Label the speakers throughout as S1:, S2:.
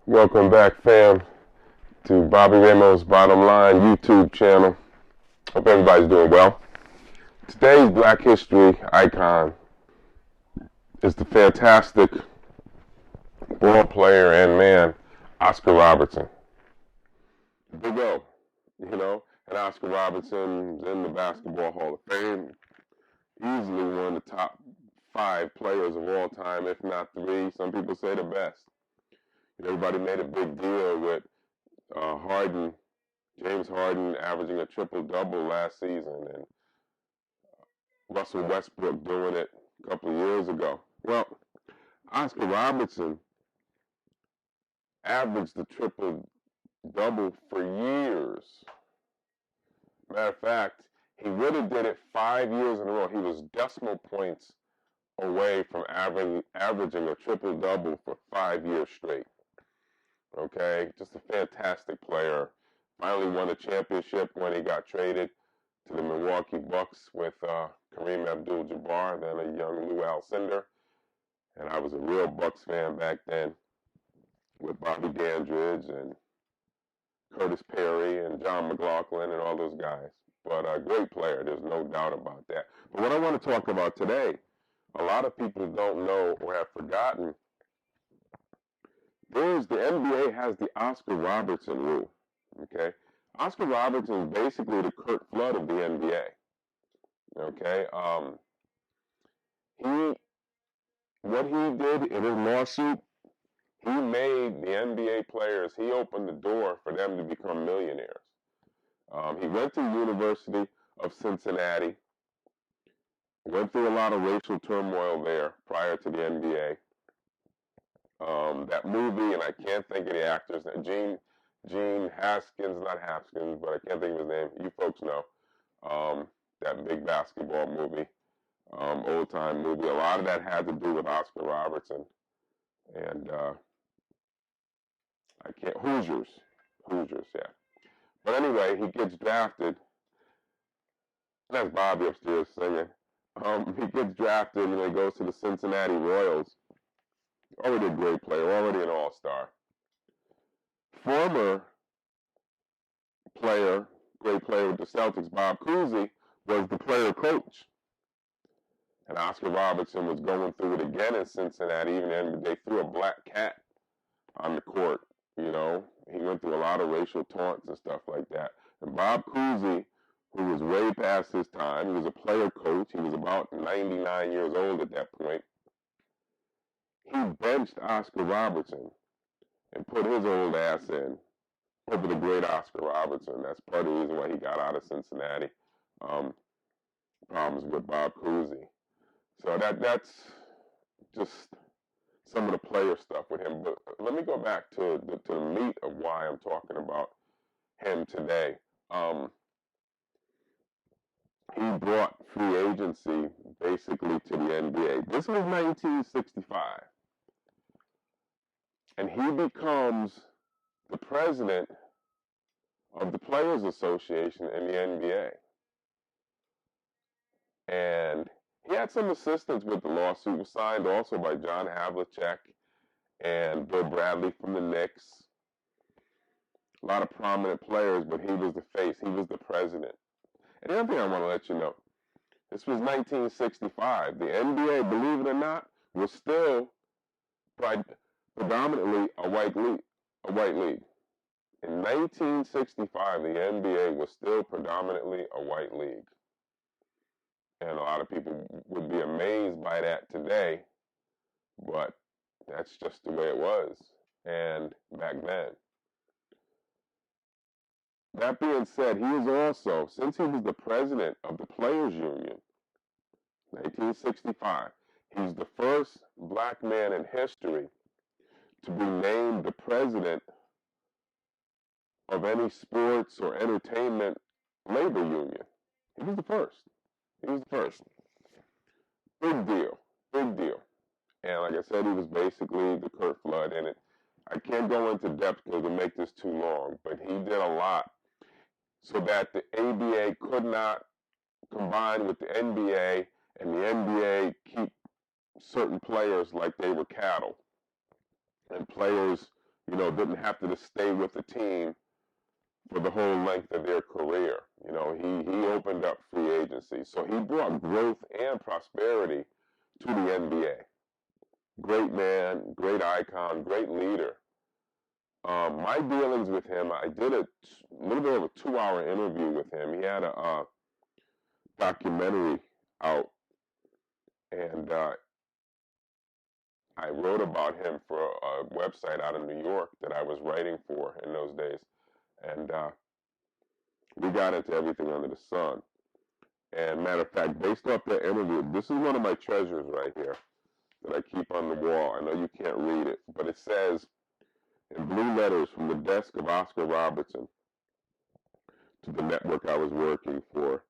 S1: Welcome back, fam, to Bobby Ramo's Bottom Line YouTube channel. Hope everybody's doing well. Today's Black History icon is the fantastic ball player and man, Oscar Robertson. Big O, and Oscar Robertson's in the Basketball Hall of Fame. Easily one of the top 5 players of all time, if not 3. Some people say the best. Everybody made a big deal with James Harden averaging a triple-double last season, and Russell Westbrook doing it a couple of years ago. Well, Oscar Robertson averaged the triple-double for years. Matter of fact, he really did it 5 years in a row. He was decimal points away from averaging a triple-double for 5 years straight. Okay, just a fantastic player. Finally won a championship when he got traded to the Milwaukee Bucks with Kareem Abdul-Jabbar, then a young Lou Alcindor. And I was a real Bucks fan back then with Bobby Dandridge and Curtis Perry and John McLaughlin and all those guys. But a great player, there's no doubt about that. But what I want to talk about today, a lot of people don't know or have forgotten, the NBA has the Oscar Robertson rule, okay? Oscar Robertson is basically the Kurt Flood of the NBA, okay? What he did in his lawsuit, he made the NBA players, he opened the door for them to become millionaires. He went to the University of Cincinnati, went through a lot of racial turmoil there prior to the NBA. That movie, and I can't think of the actors, Gene Haskins, not Haskins, but I can't think of his name. You folks know. That big basketball movie, old time movie. A lot of that had to do with Oscar Robertson. And Hoosiers, yeah. But anyway, he gets drafted. That's Bobby upstairs singing. He gets drafted and he goes to the Cincinnati Royals. Already a great player, already an all-star. Former player, great player with the Celtics, Bob Cousy, was the player coach. And Oscar Robertson was going through it again in Cincinnati, even then they threw a black cat on the court, He went through a lot of racial taunts and stuff like that. And Bob Cousy, who was way past his time, he was a player coach, he was about 99 years old at that point, he benched Oscar Robertson and put his old ass in over the great Oscar Robertson. That's part of the reason why he got out of Cincinnati. Problems with Bob Cousy. So that's just some of the player stuff with him. But let me go back to the meat of why I'm talking about him today. He brought free agency basically to the NBA. This was 1965. And he becomes the president of the Players Association in the NBA. And he had some assistance with the lawsuit. It was signed also by John Havlicek and Bill Bradley from the Knicks. A lot of prominent players, but he was the face. He was the president. And the other thing I want to let you know, this was 1965. The NBA, believe it or not, was still predominantly a white league. In 1965, the NBA was still predominantly a white league. And a lot of people would be amazed by that today, but that's just the way it was, and back then. That being said, he is also, since he was the president of the Players Union, 1965, he's the first black man in history to be named the president of any sports or entertainment labor union. He was the first. Big deal. And like I said, he was basically the Kurt Flood in it. I can't go into depth because it would make this too long, but he did a lot so that the ABA could not combine with the NBA and the NBA keep certain players like they were cattle. And players didn't have to just stay with the team for the whole length of their career. He opened up free agency. So he brought growth and prosperity to the NBA. Great man, great icon, great leader. My dealings with him, I did a little bit of a 2-hour interview with him. He had a documentary out, and I wrote about him for a website out of New York that I was writing for in those days. And we got into everything under the sun. And matter of fact, based off that interview, this is one of my treasures right here that I keep on the wall. I know you can't read it, but it says in blue letters from the desk of Oscar Robertson to the network I was working for.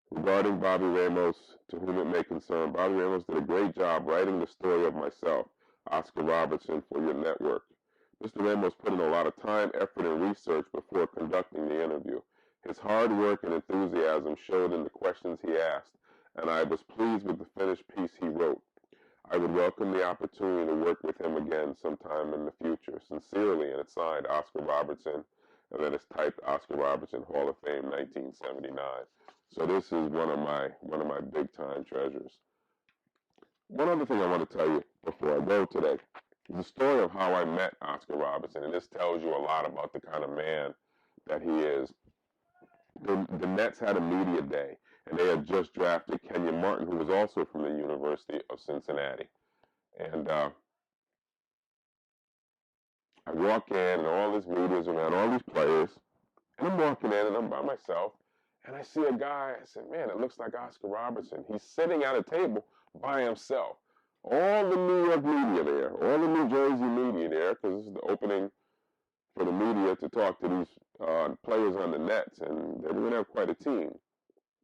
S1: Regarding Bobby Ramos, to whom it may concern, Bobby Ramos did a great job writing the story of myself, Oscar Robertson, for your network. Mr. Ramos put in a lot of time, effort, and research before conducting the interview. His hard work and enthusiasm showed in the questions he asked, and I was pleased with the finished piece he wrote. I would welcome the opportunity to work with him again sometime in the future. Sincerely, and it's signed Oscar Robertson, and then it's typed Oscar Robertson Hall of Fame 1979. So this is one of my big time treasures. One other thing I want to tell you before I go today is the story of how I met Oscar Robertson, and this tells you a lot about the kind of man that he is. The Nets had a media day, and they had just drafted Kenyon Martin, who was also from the University of Cincinnati. And I walk in, and all this media's around, all these players, and I'm walking in, and I'm by myself, and I see a guy. I said, man, it looks like Oscar Robertson. He's sitting at a table by himself. All the New York media there, all the New Jersey media there, because this is the opening for the media to talk to these players on the Nets, and they're going to have quite a team.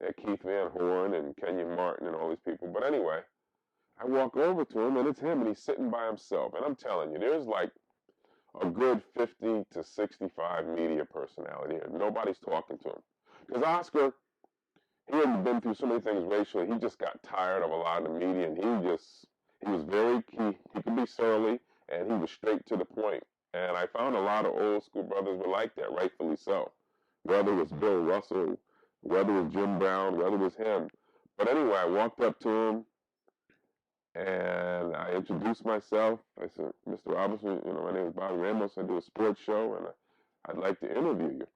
S1: They had Keith Van Horn and Kenyon Martin and all these people. But anyway, I walk over to him, and it's him, and he's sitting by himself. And I'm telling you, there's like a good 50 to 65 media personality here. Nobody's talking to him. Because Oscar, he had been through so many things racially, he just got tired of a lot of the media, and he was very key. He could be surly, and he was straight to the point. And I found a lot of old school brothers were like that, rightfully so. Whether it was Bill Russell, whether it was Jim Brown, whether it was him. But anyway, I walked up to him, and I introduced myself. I said, Mr. Robertson, my name is Bobby Ramos. I do a sports show, and I'd like to interview you.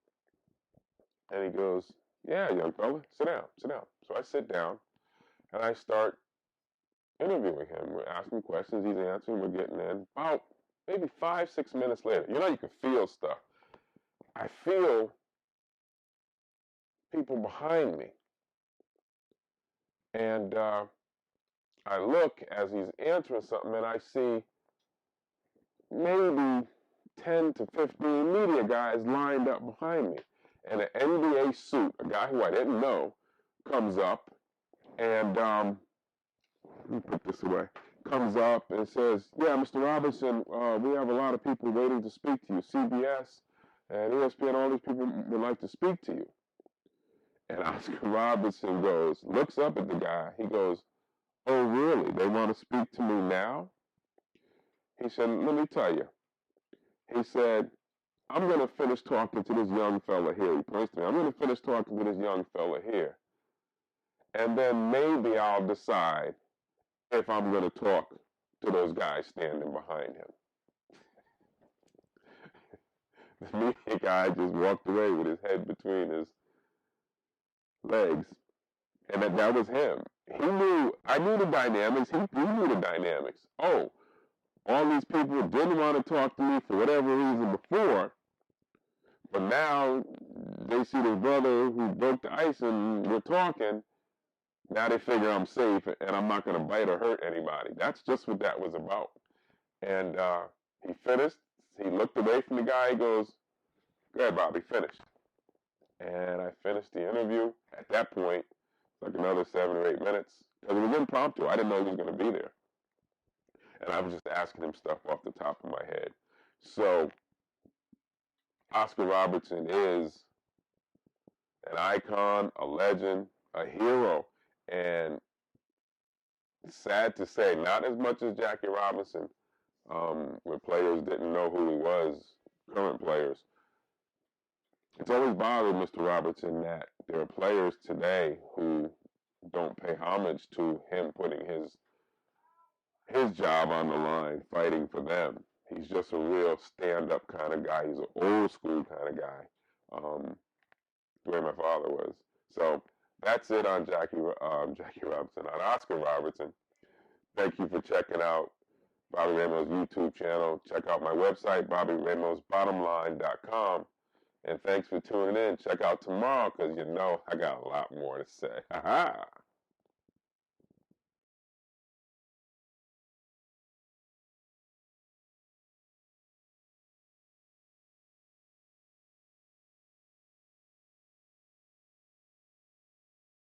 S1: And he goes, yeah, young fella, sit down. So I sit down, and I start interviewing him. We're asking questions, he's answering, we're getting in. About maybe 5-6 minutes later, you can feel stuff. I feel people behind me. And I look as he's answering something, and I see maybe 10 to 15 media guys lined up behind me. And an NBA suit, a guy who I didn't know, comes up, and let me put this away. Comes up and says, yeah, Mr. Robertson, we have a lot of people waiting to speak to you. CBS and ESPN, all these people would like to speak to you. And Oscar Robertson looks up at the guy. He goes, oh, really? They want to speak to me now? He said, let me tell you. He said, I'm going to finish talking to this young fella here. He points to me. I'm going to finish talking to this young fella here. And then maybe I'll decide if I'm going to talk to those guys standing behind him. The media guy just walked away with his head between his legs. And that was him. I knew the dynamics. He knew the dynamics. Oh, all these people didn't want to talk to me for whatever reason before. But now they see this brother who broke the ice and we're talking. Now they figure I'm safe and I'm not going to bite or hurt anybody. That's just what that was about. And he finished. He looked away from the guy. He goes, go ahead, Bobby, finish. And I finished the interview. At that point, like another 7 or 8 minutes. Because it was impromptu. I didn't know he was going to be there. And I was just asking him stuff off the top of my head. So Oscar Robertson is an icon, a legend, a hero. And sad to say, not as much as Jackie Robinson, when players didn't know who he was, current players. It's always bothered Mr. Robertson that there are players today who don't pay homage to him putting his job on the line, fighting for them. He's just a real stand-up kind of guy. He's an old school kind of guy, the way my father was. So that's it on Jackie Robinson, on Oscar Robertson. Thank you for checking out Bobby Ramo's YouTube channel. Check out my website, BobbyRamosBottomline.com. And thanks for tuning in. Check out tomorrow because you know I got a lot more to say. Ha ha!